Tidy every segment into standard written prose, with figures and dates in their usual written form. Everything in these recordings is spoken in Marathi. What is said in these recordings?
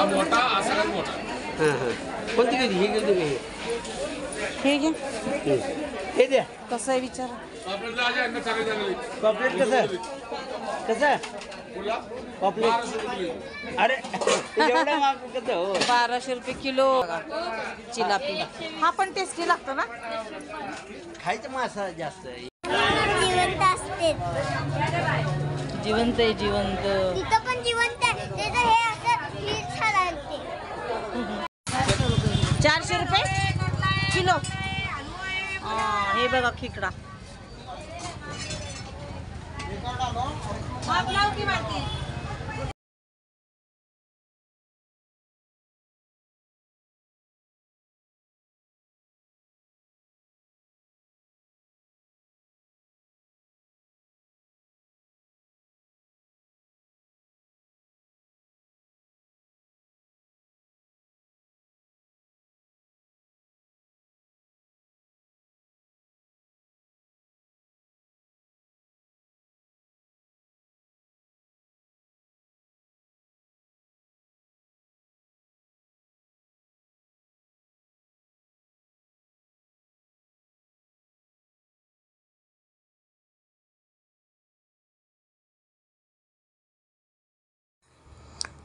मोठा असा मोठा. हां हां. कोणती घेतली? ही घेऊ तुम्ही? हे घे. हे द्या. कसं आहे विचार? पॉपलेट कसं कसं पॉपलेट? अरे एवढा महाग कसं हो? 1200 रुपये किलो. चिलापी हा पण टेस्टी लागतो ना. खायचं मासा जास्त आहे. जिवंत असते. जिवंत आहे जिवंत. तिथं पण जिवंत आहे. त्याचं हे असं ही छान आहे ते. 400 रुपये किलो. हे बघा खेकडा.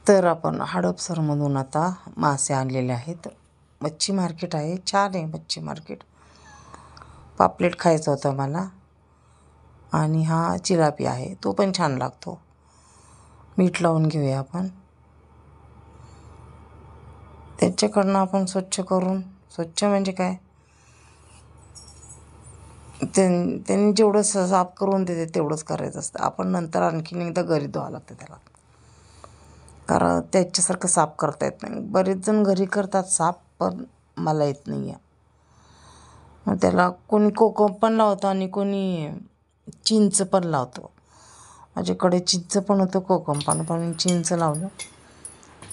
तर आपण हडपसरमधून आता मासे आणलेले आहेत. मच्छी मार्केट आहे, छान आहे मच्छी मार्केट. पापलेट खायचं होतं मला. आणि हा चिलापी आहे, तो पण छान लागतो. मीठ लावून घेऊया आपण. त्याच्याकडनं आपण स्वच्छ करून, स्वच्छ म्हणजे काय, त्यांनी जेवढं साफ करून देते तेवढंच करायचं असतं. आपण नंतर आणखीन एकदा घरी धुवावं लागतं त्याला, कारण त्याच्यासारखं साफ करता येत नाही. बरेच जण घरी करतात साफ, पण मला येत नाही आहे. मग त्याला कोणी कोकम पण लावतं आणि कोणी चिंच पण लावतो. माझ्याकडे चिंच पण होतं, कोकम पण चिंच लावलं.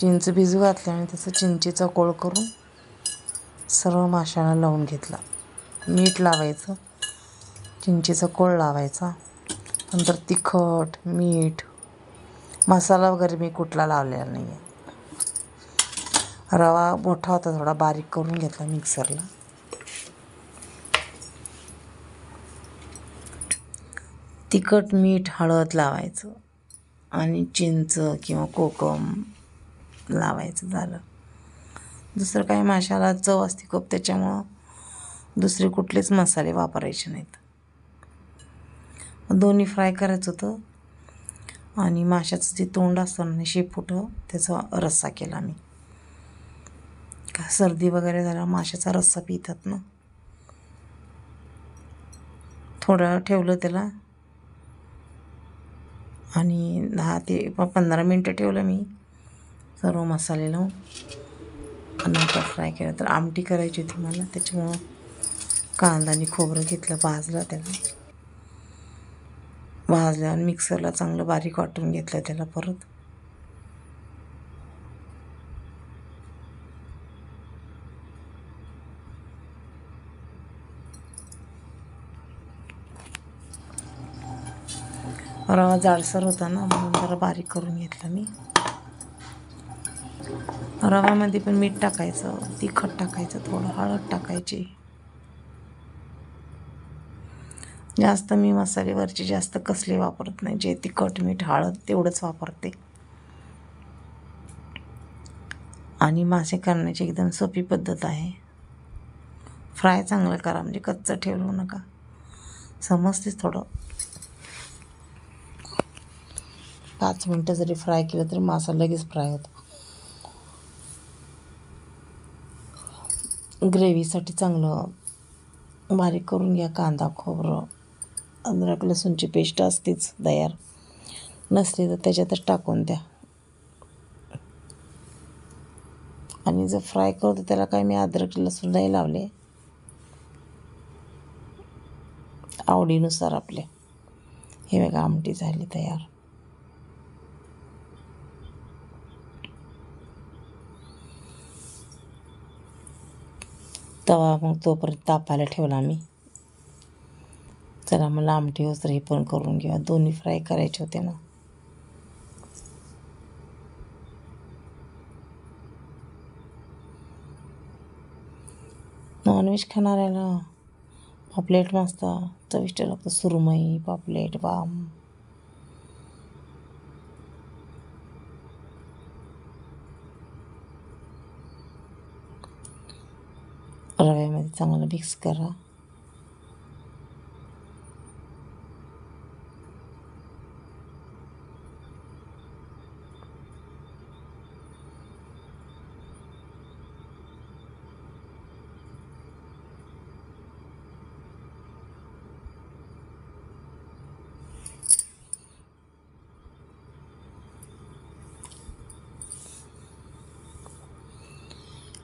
चिंच भिजू घातली आणि त्याचं चिंचेचा कोळ करून सर्व माशाला लावून घेतला. मीठ लावायचं, चिंचेचा कोळ लावायचा, नंतर तिखट, मीठ, मसाला वगैरे मी कुठला लावलेला नाही आहे. रवा मोठा होता, थोडा बारीक करून घेतला मिक्सरला. तिखट, मीठ, हळद लावायचं आणि चिंच किंवा कोकम लावायचं, झालं. दुसरं काही माशाला चव असते खूप, त्याच्यामुळं दुसरे कुठलेच मसाले वापरायचे नाहीत. दोन्ही फ्राय करायचं होतं. आणि माशाचं जे तोंड असतं ना, शेपूटं, त्याचा रस्सा केला मी. का सर्दी वगैरे झाला माशाचा रस्सा पितात ना. थोडं ठेवलं त्याला आणि 10 ते 15 मिनटं ठेवलं मी सर्व मसाले लावून. नंतर फ्राय केलं. तर आमटी करायची होती मला, त्याच्यामुळं कांदा आणि खोबरं घेतलं, भाजलं त्याला. भाजल्यावर मिक्सरला चांगलं बारीक वाटून घेतलं त्याला परत. रवा जाडसर होता ना, म्हणून जरा बारीक करून घेतला मी. रव्यामध्ये पण मीठ टाकायचं, तिखट टाकायचं, थोडं हळद टाकायची. जास्त मी मसालेवरचे जास्त कसले वापरत नाही. जे तिखट, मीठ, हळद तेवढंच वापरते. आणि मासे करण्याची एकदम सोपी पद्धत आहे. फ्राय चांगलं करा, म्हणजे कच्चं ठेवू नका. समजतेच थोडं. 5 मिनटं जरी फ्राय केलं तरी मासा लगेच फ्राय होतो. ग्रेव्हीसाठी चांगलं बारीक करून घ्या. कांदा, खोबरं, अद्रक लसूणची पेस्ट असतेच तयार, नसली तर त्याच्यातच टाकून द्या. आणि जर फ्राय करतो त्याला काय मी अद्रक लसूण नाही लावले, आवडीनुसार आपले. हे बघा आमटी झाली तयार. तवा मग तोपर्यंत तापायला ठेवला मी. चला मला आमटी होस हे पण करून घेऊया. दोन्ही फ्राय करायचे होते ना. नॉनव्हेज खाणाऱ्याला पापलेट मस्त चविष्ट लागतं. सुरमई, पापलेट, वाम. रव्यामध्ये चांगलं मिक्स करा.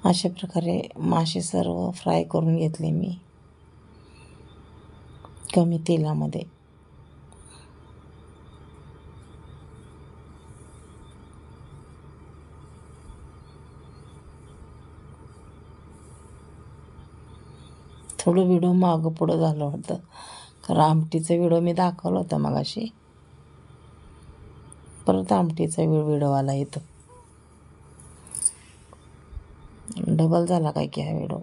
अशा प्रकारे मासे सर्व फ्राय करून घेतले मी कमी तेलामध्ये. थोडं व्हिडिओ मागं पुढं झालं होतं कारण आमटीचा व्हिडिओ मी दाखवला होता मगाशी. परत आमटीचा व्हिडिओ आला इथं. डबल झाला काय की हा व्हिडिओ.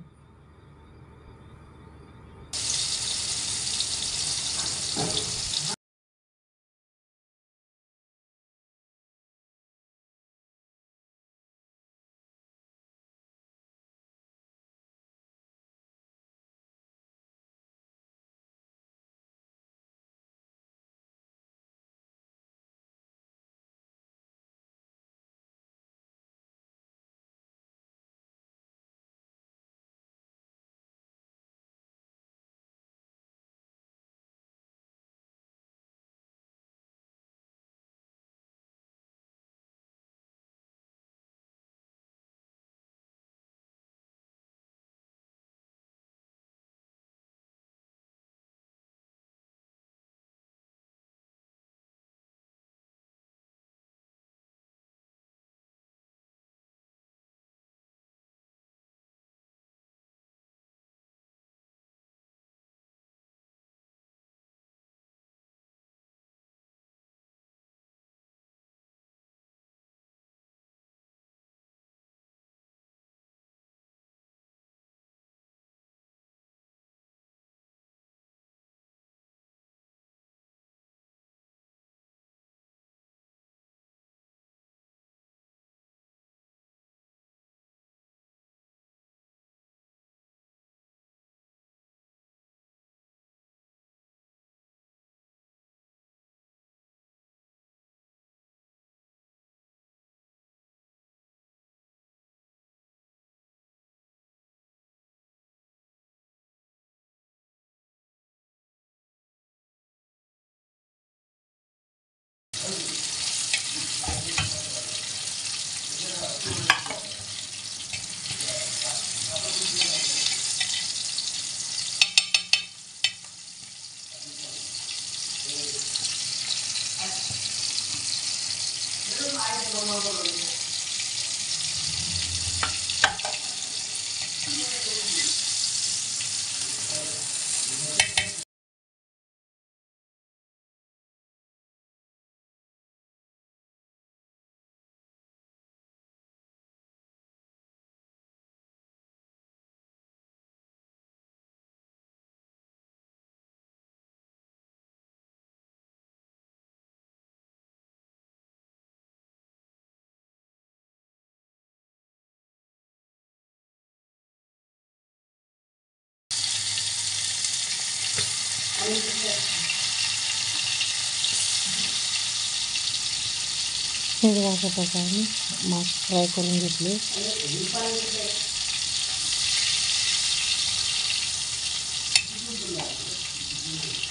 हे बघा अशा प्रकारे मासे फ्राय करून घेतले.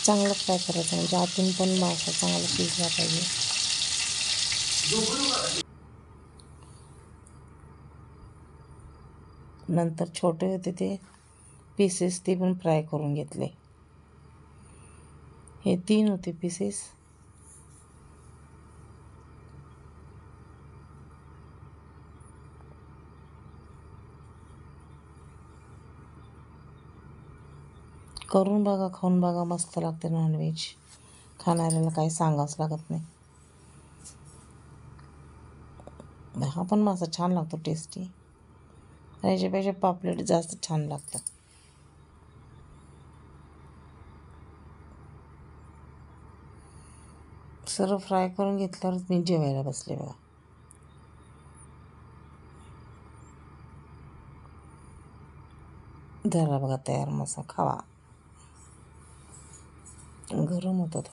चांगलं फ्राय करायचं म्हणजे आतून पण मासा चांगला शिजला पाहिजे. नंतर छोटे होते ते पीसेस ते पण फ्राय करून घेतले. हे 3 होते पीसेस. करून बघा, खाऊन बघा, मस्त लागते. नॉनव्हेज खाणाऱ्याला काही सांगावंच लागत नाही. हा पण मासा छान लागतो, टेस्टी. याच्यापेक्षा पापलेट जास्त छान लागतं. सर्व फ्राय करून घेतल्यावरच मी जेवायला बसले बघा. झाला बघा तयार मसा. खावा. गरम होतं.